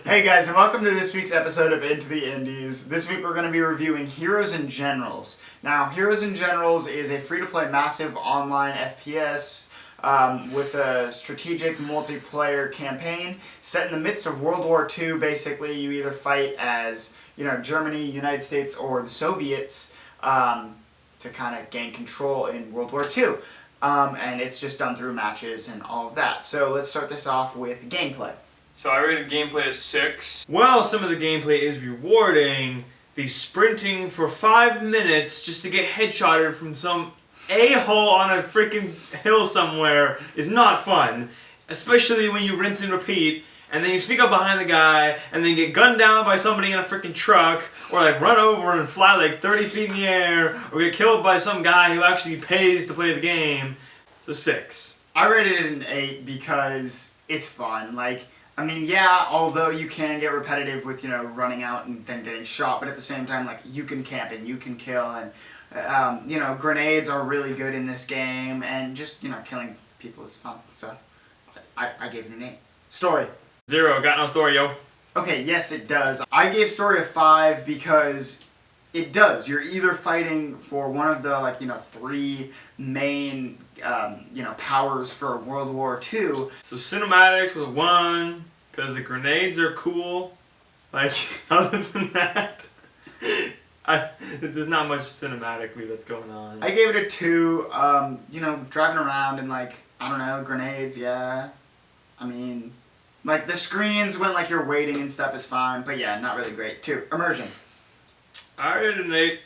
Hey guys, and welcome to this week's episode of Into the Indies. This week we're going to be reviewing Heroes and Generals. Now, Heroes and Generals is a free-to-play massive online FPS with a strategic multiplayer campaign set in the midst of World War II. Basically, you either fight as Germany, United States, or the Soviets to kind of gain control in World War II. And it's just done through matches and all of that. So let's start this off with gameplay. So I rated gameplay as 6. Well, some of the gameplay is rewarding. The sprinting for 5 minutes just to get headshotted from some a-hole on a freaking hill somewhere is not fun. Especially when you rinse and repeat, and then you sneak up behind the guy, and then get gunned down by somebody in a freaking truck, or like run over and fly like 30 feet in the air, or get killed by some guy who actually pays to play the game. So 6. I rated it an 8 because it's fun. I mean, yeah, although you can get repetitive with, running out and then getting shot, but at the same time, you can camp and you can kill, and, grenades are really good in this game, and just, killing people is fun, so I gave it an 8. Story. 0, got no story, yo. Okay, yes it does. I gave story a 5 because it does. You're either fighting for one of the, 3 main powers for World War II. So cinematics was 1, because the grenades are cool. Other than that, there's not much cinematically that's going on. I gave it a 2. Driving around and I don't know, grenades, yeah. I mean, the screens when you're waiting and stuff is fine, but yeah, not really great. 2, immersion. I rated an 8.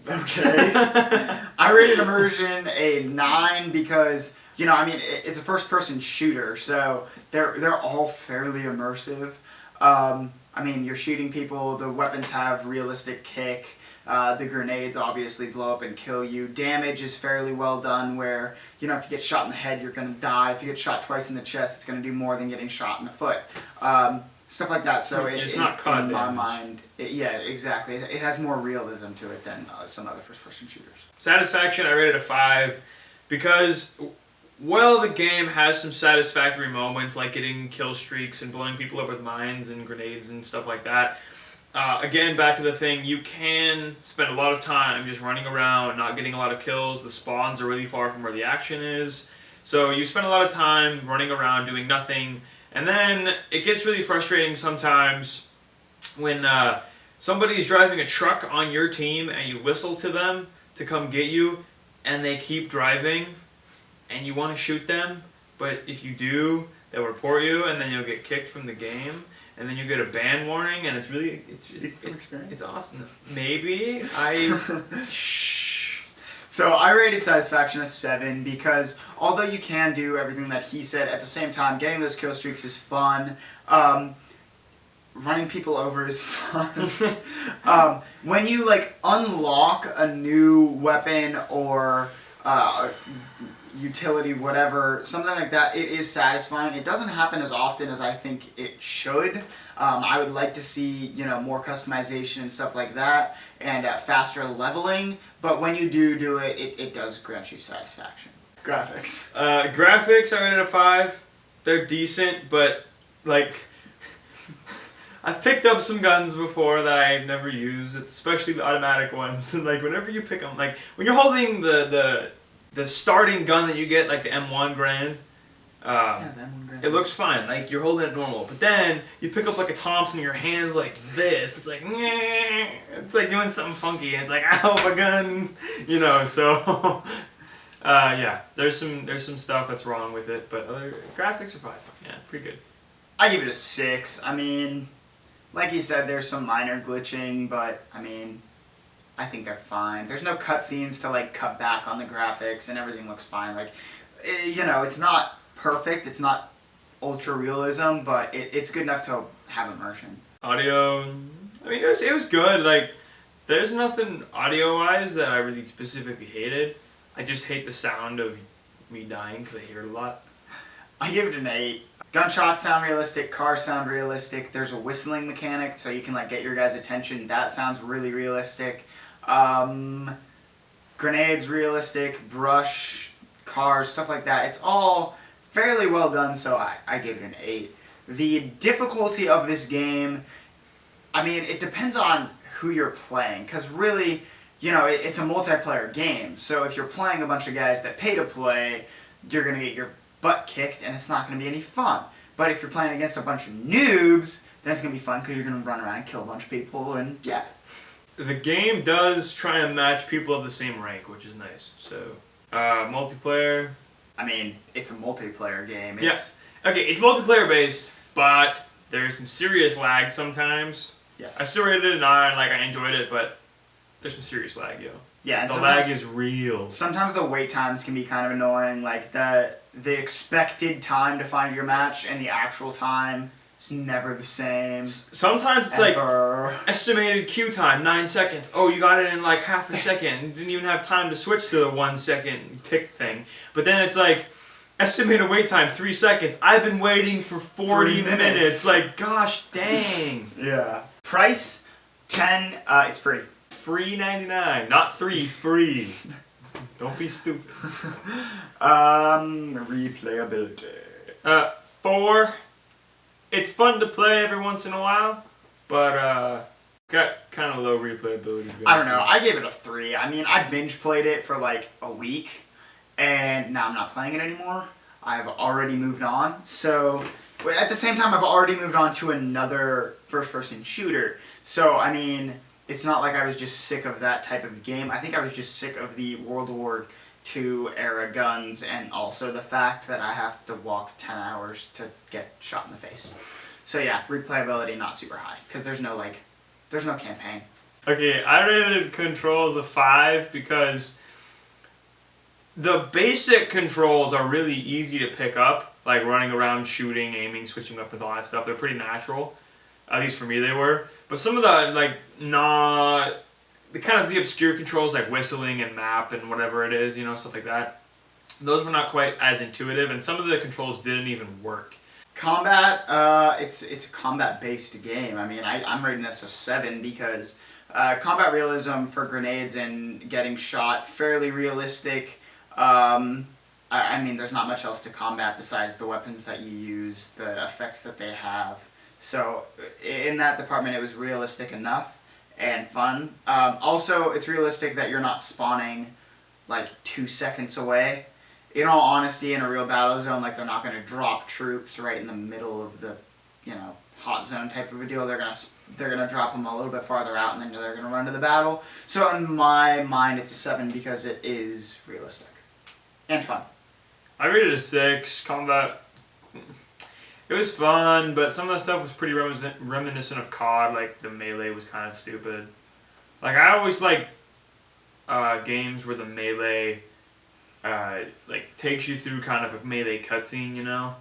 Okay. I rated immersion a 9 because, it's a first-person shooter, so they're all fairly immersive. You're shooting people, the weapons have realistic kick, the grenades obviously blow up and kill you. Damage is fairly well done where, if you get shot in the head, you're going to die. If you get shot twice in the chest, it's going to do more than getting shot in the foot. Stuff like that, so it's not cut in my mind, yeah, exactly. It has more realism to it than some other first-person shooters. Satisfaction, I rated a 5 because, well, the game has some satisfactory moments like getting kill streaks and blowing people up with mines and grenades and stuff like that. Again, back to the thing, you can spend a lot of time just running around, not getting a lot of kills. The spawns are really far from where the action is. So you spend a lot of time running around doing nothing. And then it gets really frustrating sometimes when somebody's driving a truck on your team and you whistle to them to come get you and they keep driving and you want to shoot them, but if you do, they'll report you and then you'll get kicked from the game and then you get a ban warning and it's awesome. Maybe So I rated satisfaction a 7 because although you can do everything that he said, at the same time, getting those kill streaks is fun. Running people over is fun. When you unlock a new weapon or utility, whatever, something like that, it is satisfying. It doesn't happen as often as I think it should. I would like to see, more customization and stuff like that, and faster leveling, but when you do it, it does grant you satisfaction. Graphics. Graphics, I rated a 5. They're decent, but, I've picked up some guns before that I've never used, especially the automatic ones, and, whenever you pick them, when you're holding the starting gun that you get, the M1 Grand, it looks fine, you're holding it normal, but then you pick up a Thompson in your hands like this, it's it's doing something funky, and it's ow, my gun, so, yeah, there's some stuff that's wrong with it, but other graphics are fine, yeah, pretty good. I give it a 6, like you said, there's some minor glitching, but, I think they're fine. There's no cutscenes to cut back on the graphics, and everything looks fine. It's not perfect. It's not ultra realism, but it's good enough to have immersion. Audio, it was good. There's nothing audio wise that I really specifically hated. I just hate the sound of me dying because I hear it a lot. I give it an 8. Gunshots sound realistic, cars sound realistic. There's a whistling mechanic, so you can get your guys' attention. That sounds really realistic. Grenades realistic, brush, cars, stuff like that. It's all fairly well done, so I gave it an 8. The difficulty of this game, I mean, it depends on who you're playing, because really, you know, it's a multiplayer game, so if you're playing a bunch of guys that pay to play, you're going to get your butt kicked, and it's not going to be any fun. But if you're playing against a bunch of noobs, then it's going to be fun, because you're going to run around and kill a bunch of people, and yeah. The game does try and match people of the same rank, which is nice. So, multiplayer. I mean, it's a multiplayer game. Yeah. Okay, it's multiplayer based, but there's some serious lag sometimes. Yes. I still rated it a 9, like I enjoyed it, but there's some serious lag, yo. Yeah, and the lag is real. Sometimes the wait times can be kind of annoying, like the expected time to find your match and the actual time is never the same. Sometimes it's ever. like estimated queue time 9 seconds. Oh, you got it in like half a second. You didn't even have time to switch to the 1 second tick thing. But then it's like estimated wait time 3 seconds. I've been waiting for 40 minutes. Like, gosh dang. Yeah. Price 10. It's free. Free 99, not 3, free. Don't be stupid. Replayability. 4. It's fun to play every once in a while, but got kind of low replayability. I don't know. I gave it a 3. I mean, I binge played it for like a week, and now I'm not playing it anymore. I've already moved on. So at the same time, I've already moved on to another first-person shooter. So I mean, it's not like I was just sick of that type of game. I think I was just sick of the World War II era guns, and also the fact that I have to walk 10 hours to get shot in the face. So yeah, replayability not super high, because there's no campaign. Okay, I rated Controls a 5 because the basic controls are really easy to pick up, like running around, shooting, aiming, switching weapons, all that stuff. They're pretty natural. At least for me they were. But some of the, like, the kind of the obscure controls, like whistling and map and whatever it is, you know, stuff like that, those were not quite as intuitive, and some of the controls didn't even work. Combat, it's a combat-based game. I mean, I'm rating this a 7 because combat realism for grenades and getting shot, fairly realistic. I mean, there's not much else to combat besides the weapons that you use, the effects that they have. So in that department, it was realistic enough and fun. Also, it's realistic that you're not spawning like 2 seconds away. In all honesty, in a real battle zone, like they're not going to drop troops right in the middle of the, you know, hot zone type of a deal. They're gonna drop them a little bit farther out, and then they're gonna run to the battle. So in my mind, it's a 7 because it is realistic and fun. I rated it a 6. Combat, it was fun, but some of the stuff was pretty reminiscent of COD. Like the melee was kind of stupid. Like I always like games where the melee like takes you through kind of a melee cutscene, you know?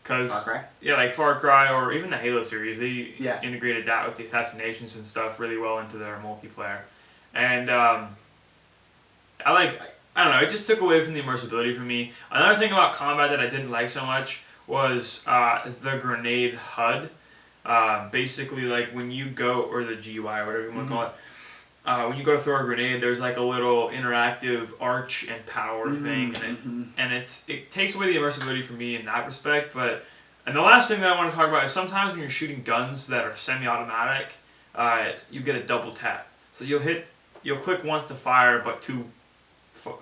Cause Far Cry? Yeah, like Far Cry or even the Halo series, they Yeah. integrated that with the assassinations and stuff really well into their multiplayer, and I don't know, it just took away from the immersibility for me. Another thing about combat that I didn't like so much was the grenade HUD. Basically, like when you go, or the GUI or whatever you want to call it, when you go to throw a grenade, there's like a little interactive arch and power thing, and it takes away the immersibility for me in that respect. And the last thing that I want to talk about is sometimes when you're shooting guns that are semi-automatic, you get a double tap. So you'll click once to fire, but 2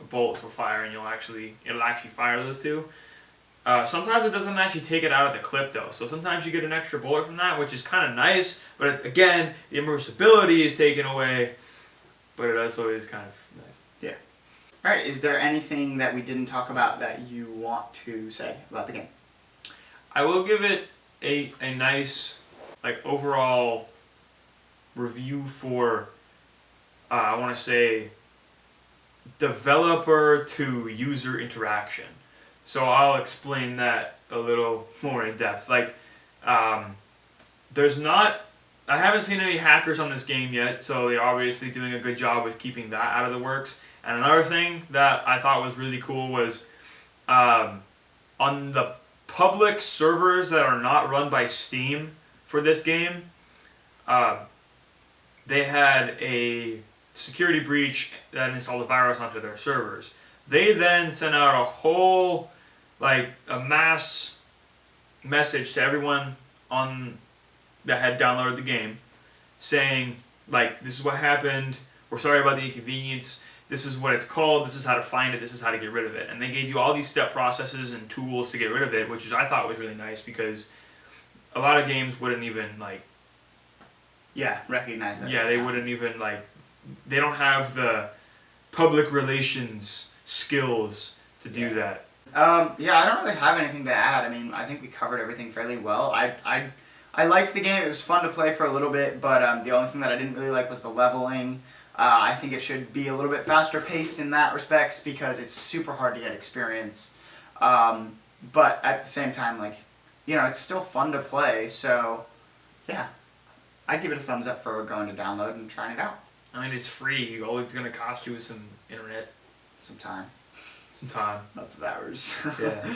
bullets will fire, and it'll actually fire those 2. Sometimes it doesn't actually take it out of the clip though, so sometimes you get an extra bullet from that, which is kind of nice, but again, the immersibility is taken away, but it also is kind of nice. Yeah. Alright, is there anything that we didn't talk about that you want to say about the game? I will give it a nice, like, overall review for, I want to say, developer to user interaction. So I'll explain that a little more in depth. Like, I haven't seen any hackers on this game yet, so they're obviously doing a good job with keeping that out of the works. And another thing that I thought was really cool was on the public servers that are not run by Steam for this game, they had a security breach that installed a virus onto their servers. They then sent out a whole like a mass message to everyone on that had downloaded the game, saying like, this is what happened. We're sorry about the inconvenience. This is what it's called. This is how to find it. This is how to get rid of it. And they gave you all these step processes and tools to get rid of it, which is I thought was really nice because a lot of games wouldn't even like. Yeah, recognize that. Yeah, they wouldn't even like. They don't have the public relations skills to do that. Yeah, I don't really have anything to add. I mean, I think we covered everything fairly well. I liked the game. It was fun to play for a little bit, but the only thing that I didn't really like was the leveling. I think it should be a little bit faster paced in that respects because it's super hard to get experience. But at the same time, like, you know, it's still fun to play. So, yeah, I'd give it a thumbs up for going to download and trying it out. I mean, it's free. All it's going to cost you is some internet. Some time. Some time. Lots of hours. Yeah.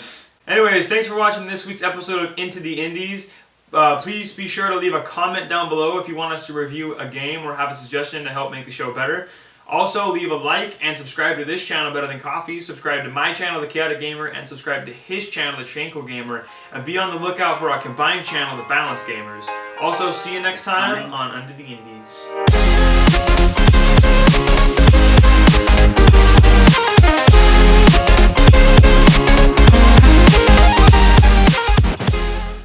Anyways, thanks for watching this week's episode of Into the Indies. Please be sure to leave a comment down below if you want us to review a game or have a suggestion to help make the show better. Also, leave a like and subscribe to this channel, Better Than Coffee. Subscribe to my channel, The Chaotic Gamer, and subscribe to his channel, The Shanko Gamer. And be on the lookout for our combined channel, The Balanced Gamers. Also, see you next time on Under the Indies.